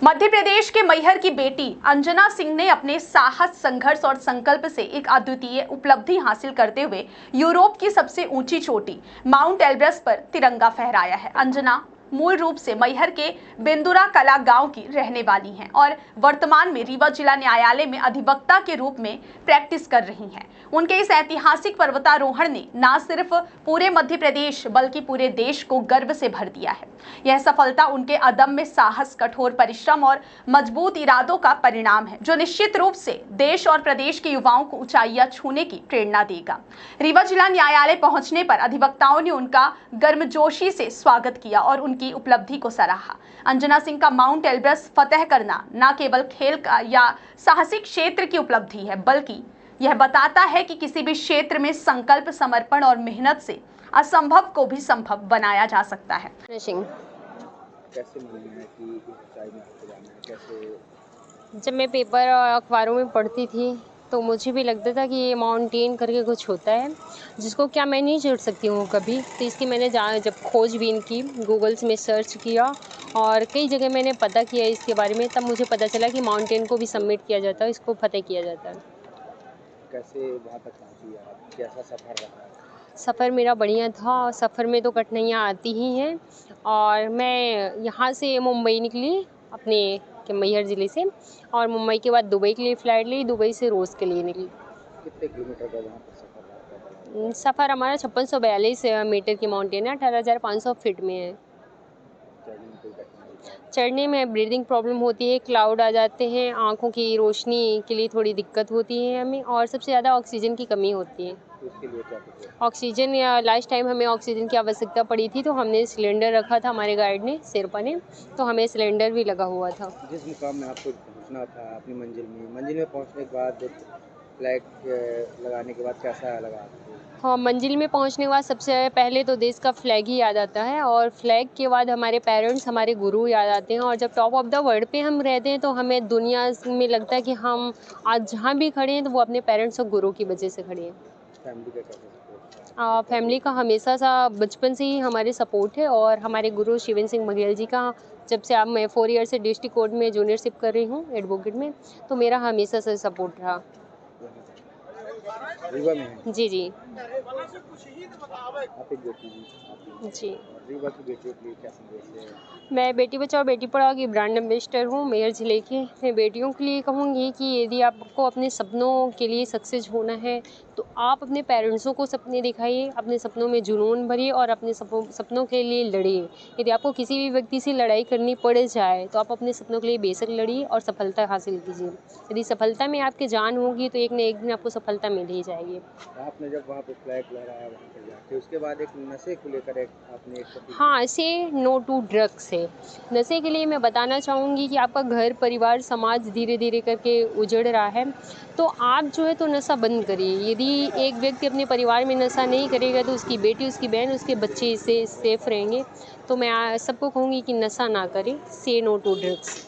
मध्य प्रदेश के मैहर की बेटी अंजना सिंह ने अपने साहस, संघर्ष और संकल्प से एक अद्वितीय उपलब्धि हासिल करते हुए यूरोप की सबसे ऊंची चोटी माउंट एल्ब्रस पर तिरंगा फहराया है। अंजना मूल रूप से मैहर के बेंदुरा कला गांव की रहने वाली हैं और वर्तमान में रीवा जिला न्यायालय में अधिवक्ता के रूप में प्रैक्टिस कर रही हैं। उनके इस ऐतिहासिक पर्वतारोहण ने न सिर्फ पूरे मध्य प्रदेश बल्कि पूरे देश को गर्व से भर दिया है। यह सफलता उनके अदम्य साहस, कठोर परिश्रम और मजबूत इरादों का परिणाम है, जो निश्चित रूप से देश और प्रदेश के युवाओं को ऊंचाइयां छूने की प्रेरणा देगा। रीवा जिला न्यायालय पहुंचने पर अधिवक्ताओं ने उनका गर्मजोशी से स्वागत किया और उनकी उपलब्धि को सराहा। अंजना सिंह का माउंट एल्ब्रस फतेह करना न केवल खेल का या साहसिक क्षेत्र की उपलब्धि है, बल्कि यह बताता है कि किसी भी क्षेत्र में संकल्प, समर्पण और मेहनत से असंभव को भी संभव बनाया जा सकता है। कैसे मालूम है कि इस ऊंचाई में आपको जाना है? कैसे? जब मैं पेपर और अखबारों में पढ़ती थी तो मुझे भी लगता था कि ये माउंटेन करके कुछ होता है जिसको क्या मैं नहीं चढ़ सकती हूँ कभी। तो इसकी मैंने जब खोजबीन की, गूगल्स में सर्च किया और कई जगह मैंने पता किया इसके बारे में, तब मुझे पता चला कि माउंटेन को भी सबमिट किया जाता है, इसको फतेह किया जाता है। कैसे वहाँ तक पहुँची आप? कैसा सफ़र रहा? सफ़र मेरा बढ़िया था। सफ़र में तो कठिनाइयाँ आती ही हैं और मैं यहाँ से मुंबई निकली अपने के मैहर ज़िले से, और मुंबई के बाद दुबई के लिए फ़्लाइट ली, दुबई से रोज़ के लिए निकली। कितने किलोमीटर का वहाँ पर सफ़र रहा? सफ़र हमारा 5642 मीटर की माउंटेन है, 18,500 फीट में है। चढ़ने में कोई कठिनाई? चढ़ने में ब्रीदिंग प्रॉब्लम होती है, क्लाउड आ जाते हैं, आँखों की रोशनी के लिए थोड़ी दिक्कत होती है हमें, और सबसे ज़्यादा ऑक्सीजन की कमी होती है। तो उसके लिए क्या कुछ है? ऑक्सीजन, या लास्ट टाइम हमें ऑक्सीजन की आवश्यकता पड़ी थी तो हमने सिलेंडर रखा था, हमारे गाइड ने, शेरपा ने, तो हमें सिलेंडर भी लगा हुआ था। जिस मुकाम में आपको पहुँचना था अपनी मंजिल में पहुँचने के बाद फ्लैग लगाने के बाद कैसा लगा आपको? हाँ, मंजिल में पहुंचने के बाद सबसे पहले तो देश का फ्लैग ही याद आता है, और फ्लैग के बाद हमारे पेरेंट्स, हमारे गुरु याद आते हैं, और जब टॉप ऑफ द वर्ल्ड पे हम रहते हैं तो हमें दुनिया में लगता है कि हम आज जहाँ भी खड़े हैं तो वो अपने पेरेंट्स और गुरु की वजह से खड़े हैं। फैमिली का कैसा सपोर्ट था? फैमिली का हमेशा सा बचपन से ही हमारे सपोर्ट है, और हमारे गुरु शिवेंद्र सिंह बघेल जी का, जब से अब मैं 4 ईयर से डिस्ट्रिक्ट कोर्ट में जूनियरशिप कर रही हूँ एडवोकेट में, तो मेरा हमेशा से सपोर्ट रहा। रीवा में है? जी जी आप एक बेटी भी जी। और रीवा की बेटियों के लिए क्या संदेश है? मैं बेटी बचाओ बेटी पढ़ाओ की ब्रांड एम्बेसडर हूँ मैहर ज़िले की। मैं बेटियों के लिए कहूँगी कि यदि आपको अपने सपनों के लिए सक्सेस होना है तो आप अपने पेरेंट्सों को सपने दिखाइए, अपने सपनों में जुनून भरिए और अपने सपनों के लिए लड़िए। यदि आपको किसी भी व्यक्ति से लड़ाई करनी पड़ जाए तो आप अपने सपनों के लिए बेशक लड़िए और सफलता हासिल कीजिए। यदि सफलता में आपकी जान होगी तो एक न एक दिन आपको सफलता मिल ही जाएगी। आपने जब वहाँ पे फ्लैग लहराया वहाँ पे जाके, उसके बाद एक नशे को लेकर आपने एक हाँ, ऐसे नो टू ड्रग्स है। नशे के लिए मैं बताना चाहूँगी कि आपका घर, परिवार, समाज धीरे-धीरे करके उजड़ रहा है, तो आप जो है तो नशा बंद करिए। यदि एक व्यक्ति अपने परिवार में नशा नहीं करेगा तो उसकी बेटी, उसकी बहन, उसके बच्चे इससे सेफ रहेंगे। तो मैं सबको कहूँगी कि नशा ना करें, से नो टू ड्रग्स।